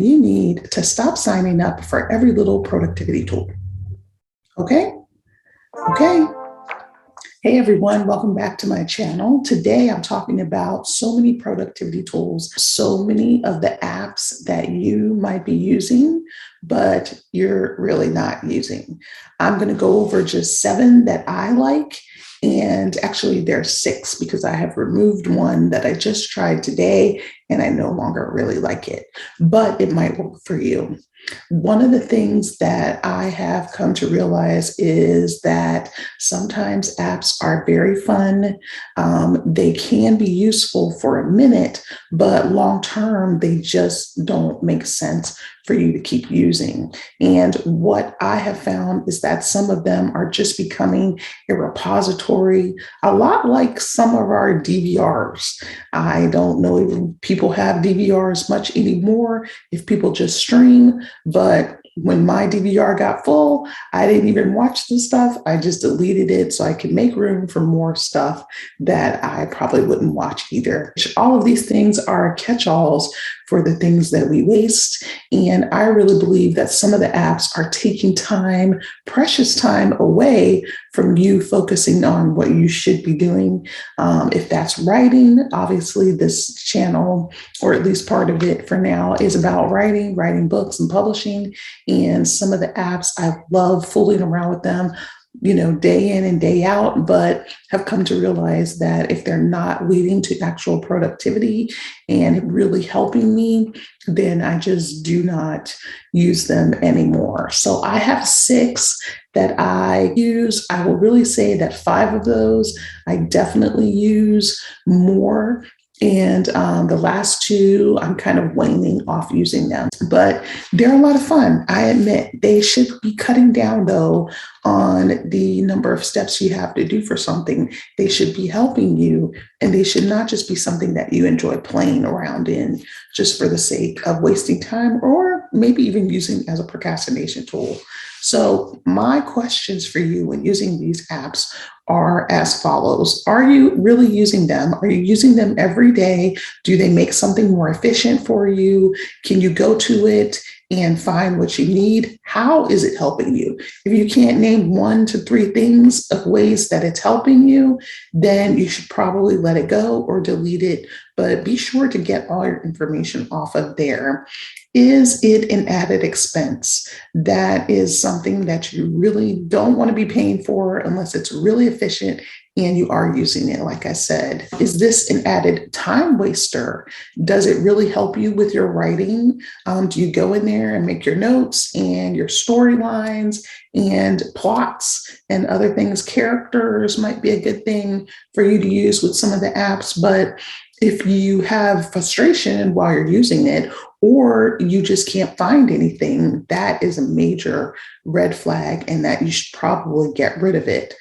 you need to stop signing up for every little productivity tool. Okay? Okay. Hey everyone, welcome back to my channel. Today I'm talking about so many productivity tools, so many of the apps that you might be using, but you're really not using. I'm going to go over just 7 that I like. And actually there's 6 because I have removed one that I just tried today and I no longer really like it, but it might work for you. One of the things that I have come to realize is that sometimes apps are very fun. They can be useful for a minute, but long term, they just don't make sense for you to keep using. And what I have found is that some of them are just becoming a repository, a lot like some of our DVRs. I don't know if people have DVRs much anymore, if people just stream, but when my DVR got full, I didn't even watch the stuff. I just deleted it so I could make room for more stuff that I probably wouldn't watch either. All of these things are catch-alls for the things that we waste. And I really believe that some of the apps are taking time, precious time away from you focusing on what you should be doing. If that's writing, obviously this channel, or at least part of it for now, is about writing books and publishing. And some of the apps, I love fooling around with them, day in and day out, but have come to realize that if they're not leading to actual productivity and really helping me, then I just do not use them anymore. So I have 6 that I use. I will really say that 5 of those I definitely use more. And the last 2, I'm kind of waning off using them, but they're a lot of fun. I admit they should be cutting down, though, on the number of steps you have to do for something. They should be helping you, and they should not just be something that you enjoy playing around in just for the sake of wasting time, or maybe even using as a procrastination tool. So my questions for you when using these apps are as follows. Are you really using them? Are you using them every day? Do they make something more efficient for you? Can you go to it and find what you need? How is it helping you? If you can't name 1 to 3 things of ways that it's helping you, then you should probably let it go or delete it, but be sure to get all your information off of there. Is it an added expense? That is something that you really don't want to be paying for unless it's really efficient and you are using it, like I said. Is this an added time waster? Does it really help you with your writing? Do you go in there and make your notes and your storylines and plots and other things? Characters might be a good thing for you to use with some of the apps, but if you have frustration while you're using it, or you just can't find anything, that is a major red flag, and that you should probably get rid of it.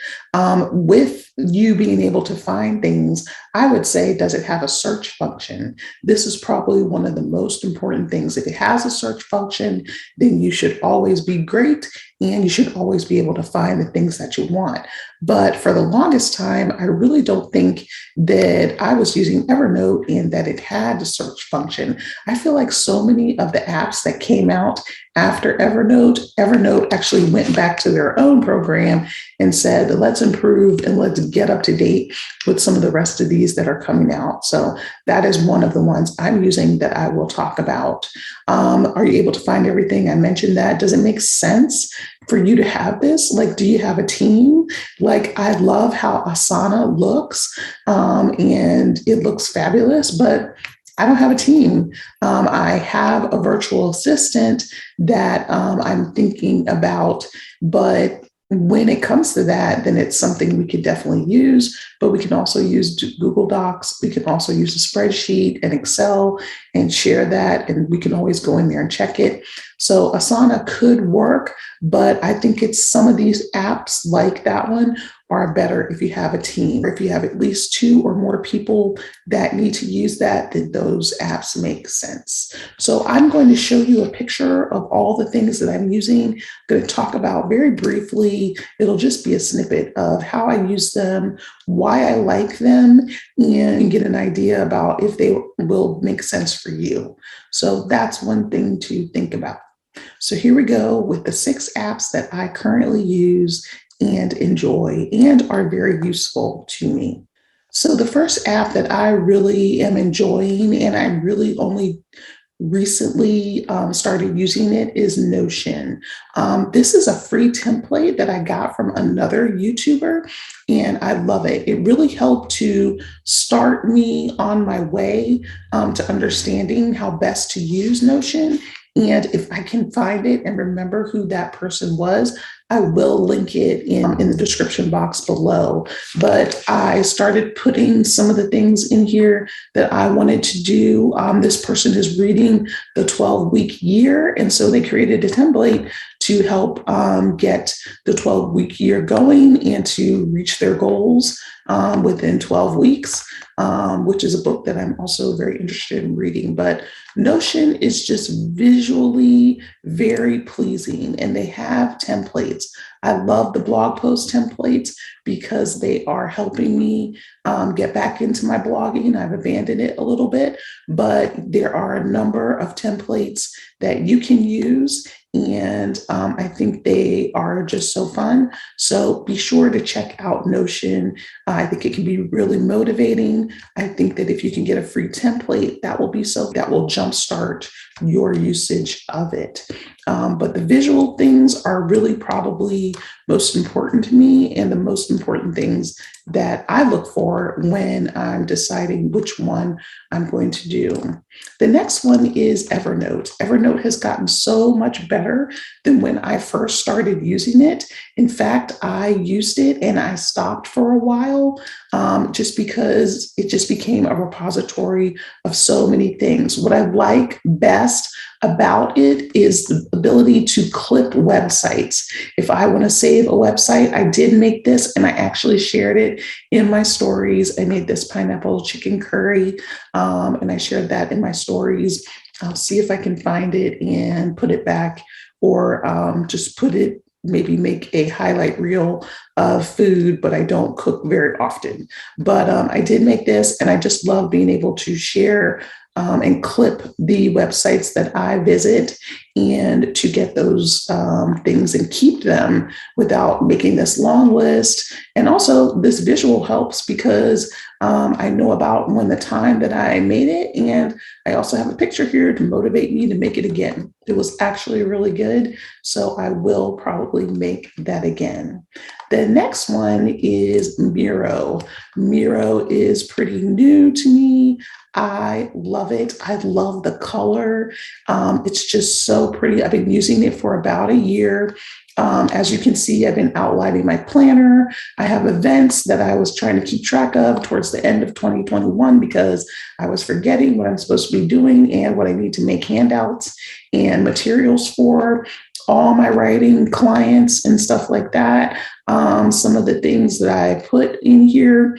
With you being able to find things, I would say, does it have a search function? This is probably one of the most important things. If it has a search function, then you should always be great, and you should always be able to find the things that you want. But for the longest time, I really don't think that I was using Evernote and that it had a search function. I feel like so many of the apps that came out after Evernote actually went back to their own program and said, let's improve and let's get up to date with some of the rest of these that are coming out. So that is one of the ones I'm using that I will talk about. Are you able to find everything? I mentioned that. Does it make sense for you to have this? Like, do you have a team? Like, I love how Asana looks, and it looks fabulous, but I don't have a team. I have a virtual assistant that I'm thinking about, but when it comes to that, then it's something we could definitely use, but we can also use Google Docs. We can also use a spreadsheet and Excel and share that, and we can always go in there and check it. So Asana could work, but I think it's some of these apps like that one are better if you have a team. If you have at least 2 or more people that need to use that, then those apps make sense. So I'm going to show you a picture of all the things that I'm using. I'm going to talk about very briefly. It'll just be a snippet of how I use them, why I like them, and get an idea about if they will make sense for you. So that's one thing to think about. So here we go with the 6 apps that I currently use and enjoy and are very useful to me. So the first app that I really am enjoying, and I really only recently started using it, is Notion. This is a free template that I got from another YouTuber, and I love it. It really helped to start me on my way to understanding how best to use Notion. And if I can find it and remember who that person was, I will link it in the description box below. But I started putting some of the things in here that I wanted to do. This person is reading the 12-week year. And so they created a template to help get the 12-week year going and to reach their goals within 12 weeks, which is a book that I'm also very interested in reading. But Notion is just visually very pleasing, and they have templates. I love the blog post templates because they are helping me get back into my blogging. I've abandoned it a little bit, but there are a number of templates that you can use. And I think they are just so fun. So be sure to check out Notion. I think it can be really motivating. I think that if you can get a free template, that will jumpstart your usage of it. But the visual things are really probably most important to me, and the most important things that I look for when I'm deciding which one I'm going to do. The next one is Evernote. Evernote has gotten so much better than when I first started using it. In fact, I used it and I stopped for a while just because it just became a repository of so many things. What I like best about it is the ability to clip websites. If I want to save a website, I did make this and I actually shared it in my stories. I made this pineapple chicken curry and I shared that in my stories. I'll see if I can find it and put it back, or just put it, maybe make a highlight reel of food, but I don't cook very often. But I did make this, and I just love being able to share and clip the websites that I visit, and to get those things and keep them without making this long list. And also this visual helps because I know about when the time that I made it, and I also have a picture here to motivate me to make it again. It was actually really good, so I will probably make that again. The next one is Miro. Miro is pretty new to me. I love it. I love the color. It's just so pretty. I've been using it for about a year. As you can see, I've been outlining my planner. I have events that I was trying to keep track of towards the end of 2021 because I was forgetting what I'm supposed to be doing and what I need to make handouts and materials for all my writing clients and stuff like that. Some of the things that I put in here.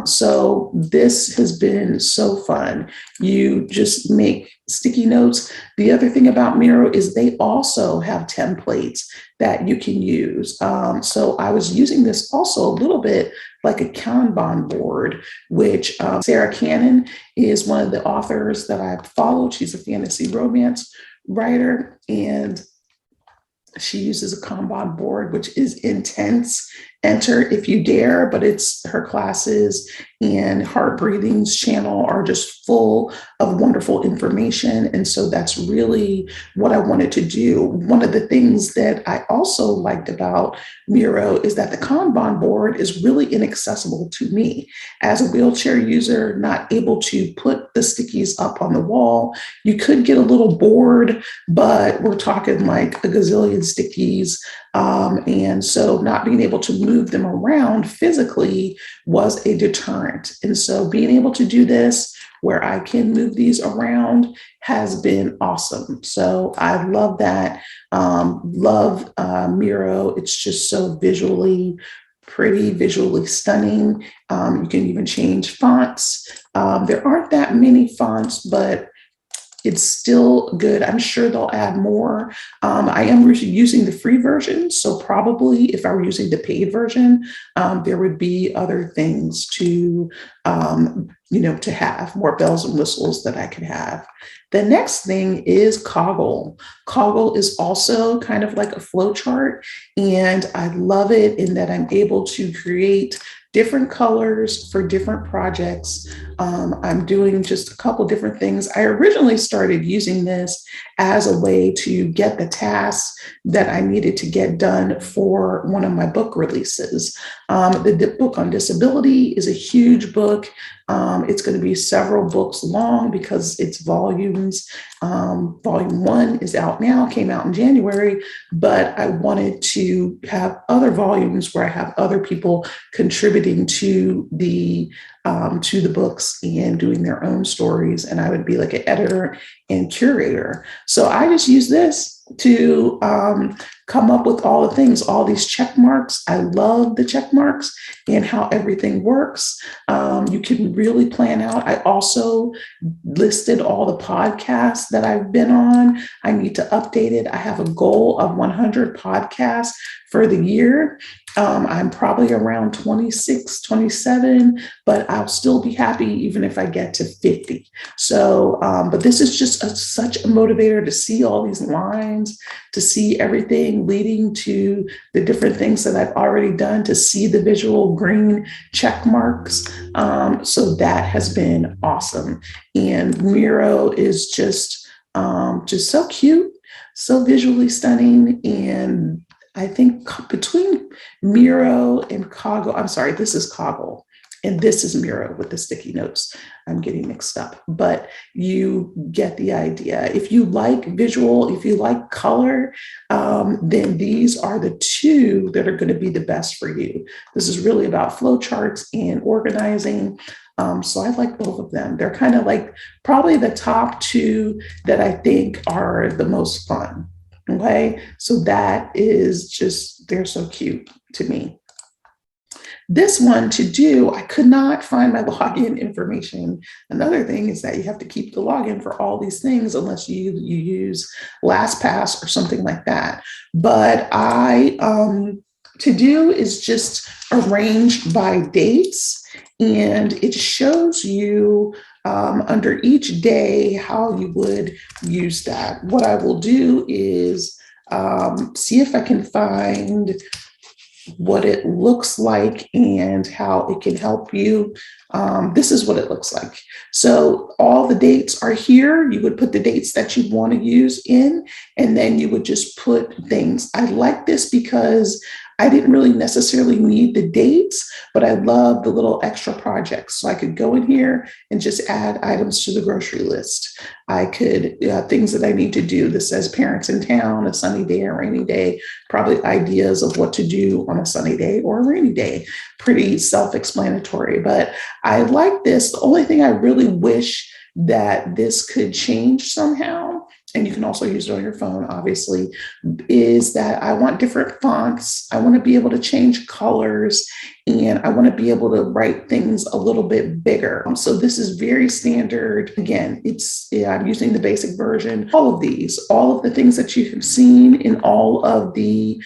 So this has been so fun. You just make sticky notes. The other thing about Miro is they also have templates that you can use. So I was using this also a little bit like a Kanban board, which Sarah Cannon is one of the authors that I've followed. She's a fantasy romance writer, and she uses a Kanban board, which is intense. Enter if you dare, but it's her classes and Heart Breathing's channel are just full of wonderful information. And so that's really what I wanted to do. One of the things that I also liked about Miro is that the Kanban board is really inaccessible to me. As a wheelchair user, not able to put the stickies up on the wall. You could get a little bored, but we're talking like a gazillion stickies. And so not being able to move them around physically was a deterrent. And so being able to do this where I can move these around has been awesome. So I love that. Love Miro. It's just so visually pretty, visually stunning. You can even change fonts. There aren't that many fonts, but it's still good. I'm sure they'll add more. I am using the free version, so probably if I were using the paid version, there would be other things to, to have more bells and whistles that I could have. The next thing is Koggle. Koggle is also kind of like a flow chart, and I love it in that I'm able to create different colors for different projects. I'm doing just a couple different things. I originally started using this as a way to get the tasks that I needed to get done for one of my book releases. The book on disability is a huge book. It's going to be several books long because it's volumes. Volume 1 is out now, came out in January, but I wanted to have other volumes where I have other people contributing to the books and doing their own stories, and I would be like an editor and curator. So I just use this to come up with all the things, all these check marks. I love the check marks and how everything works. You can really plan out. I also listed all the podcasts that I've been on. I need to update it. I have a goal of 100 podcasts for the year. I'm probably around 26, 27, but I'll still be happy even if I get to 50. So, but this is just such a motivator to see all these lines, to see everything leading to the different things that I've already done, to see the visual green check marks. So that has been awesome. And Miro is just so cute, so visually stunning. And I think between Miro and Koggle, I'm sorry, this is Koggle and this is Miro with the sticky notes. I'm getting mixed up, but you get the idea. If you like visual, if you like color, then these are the two that are going to be the best for you. This is really about flowcharts and organizing. So I like both of them. They're kind of like probably the top two that I think are the most fun. Okay, so that is just, they're so cute to me. This one to do, I could not find my login information. Another thing is that you have to keep the login for all these things unless you use LastPass or something like that. But to do is just arranged by dates, and it shows you under each day how you would use that. What I will do is see if I can find what it looks like and how it can help you. This is what it looks like. So all the dates are here. You would put the dates that you want to use in, and then you would just put things. I like this because I didn't really necessarily need the dates, but I love the little extra projects. So I could go in here and just add items to the grocery list. I could, things that I need to do. This says parents in town, a sunny day or rainy day, probably ideas of what to do on a sunny day or a rainy day. Pretty self-explanatory, but I like this. The only thing I really wish that this could change somehow, and you can also use it on your phone, obviously, is that I want different fonts. I want to be able to change colors, and I want to be able to write things a little bit bigger. So this is very standard. Again, I'm using the basic version. All of the things that you have seen in all of the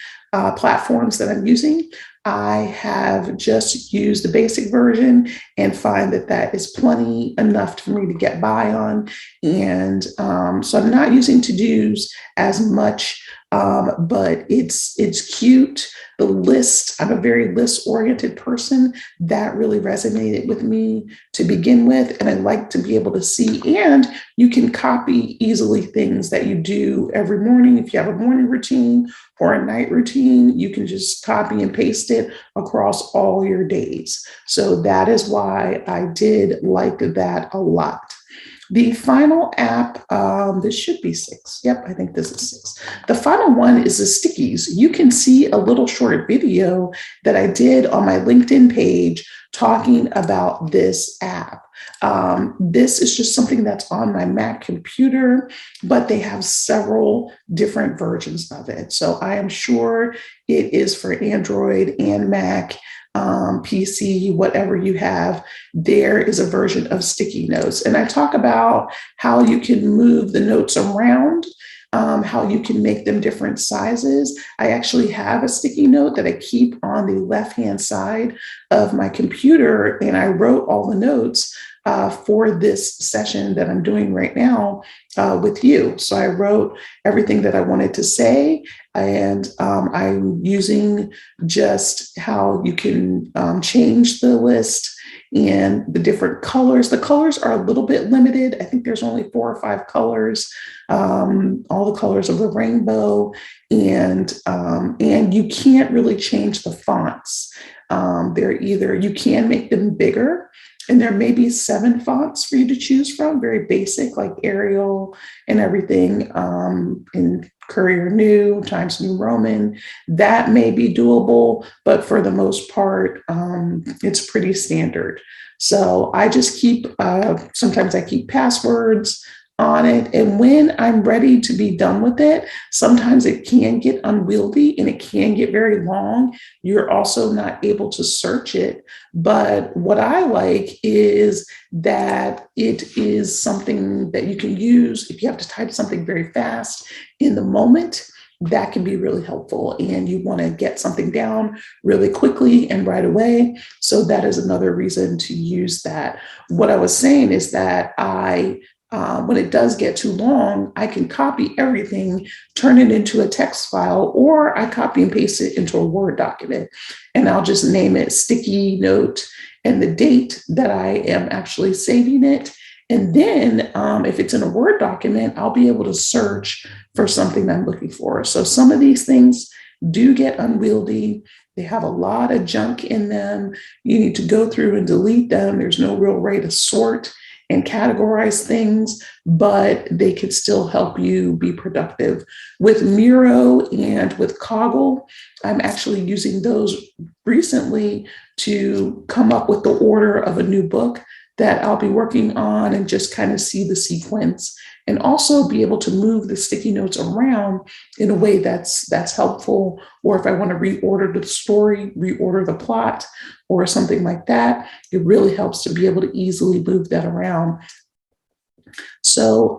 platforms that I'm using, I have just used the basic version and find that that is plenty enough for me to get by on. And so I'm not using to-dos as much, but it's cute. The list, I'm a very list-oriented person. That really resonated with me to begin with. And I like to be able to see, and you can copy easily things that you do every morning. If you have a morning routine or a night routine, you can just copy and paste it across all your days. So that is why I did like that a lot. The final app, this should be 6. Yep, I think this is 6. The final one is the stickies. You can see a little short video that I did on my LinkedIn page talking about this app. This is just something that's on my Mac computer, but they have several different versions of it. So I am sure it is for Android and Mac, PC, whatever you have. There is a version of sticky notes. And I talk about how you can move the notes around, how you can make them different sizes. I actually have a sticky note that I keep on the left-hand side of my computer, and I wrote all the notes for this session that I'm doing right now with you. So I wrote everything that I wanted to say, and I'm using just how you can change the list and the different colors. The colors are a little bit limited. I think there's only 4 or 5 colors, all the colors of the rainbow, and you can't really change the fonts. You can make them bigger, and there may be 7 fonts for you to choose from, very basic, like Arial and everything, in Courier New, Times New Roman. That may be doable, but for the most part, it's pretty standard. So I just keep, sometimes I keep passwords on it. And when I'm ready to be done with it, sometimes it can get unwieldy and it can get very long. You're also not able to search it. But what I like is that it is something that you can use if you have to type something very fast in the moment. That can be really helpful, and you want to get something down really quickly and right away. So that is another reason to use that. What I was saying is that when it does get too long, I can copy everything, turn it into a text file, or I copy and paste it into a Word document, and I'll just name it sticky note and the date that I am actually saving it. And then if it's in a Word document, I'll be able to search for something I'm looking for. So some of these things do get unwieldy. They have a lot of junk in them. You need to go through and delete them. There's no real way to sort and categorize things, but they can still help you be productive. With Miro and with Koggle, I'm actually using those recently to come up with the order of a new book that I'll be working on, and just kind of see the sequence, and also be able to move the sticky notes around in a way that's helpful. Or if I want to reorder the story, reorder the plot, or something like that, it really helps to be able to easily move that around. So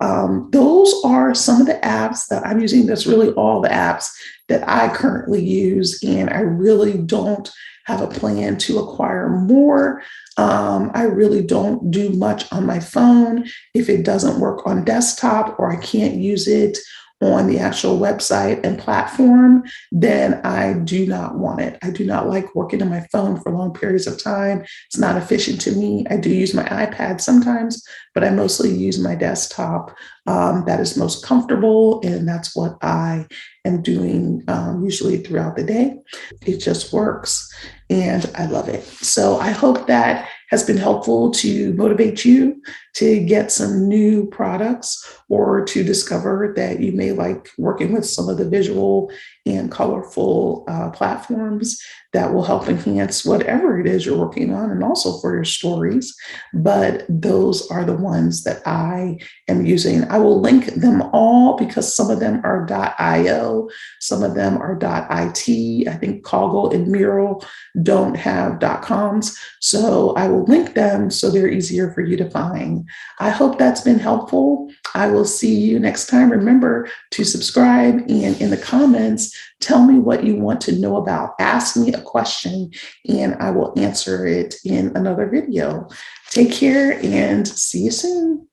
those are some of the apps that I'm using. That's really all the apps that I currently use, and I really don't have a plan to acquire more. I really don't do much on my phone. If it doesn't work on desktop, or I can't use it on the actual website and platform, then I do not want it. I do not like working on my phone for long periods of time. It's not efficient to me. I do use my iPad sometimes, but I mostly use my desktop. That is most comfortable, and that's what I am doing usually throughout the day. It just works, and I love it. So I hope that has been helpful to motivate you to get some new products, or to discover that you may like working with some of the visual and colorful platforms that will help enhance whatever it is you're working on, and also for your stories. But those are the ones that I am using. I will link them all, because some of them are .io, some of them are .it. I think Koggle and Miro don't have .coms. So I will link them so they're easier for you to find. I hope that's been helpful. I will see you next time. Remember to subscribe, and in the comments, tell me what you want to know about. Ask me a question, and I will answer it in another video. Take care, and see you soon.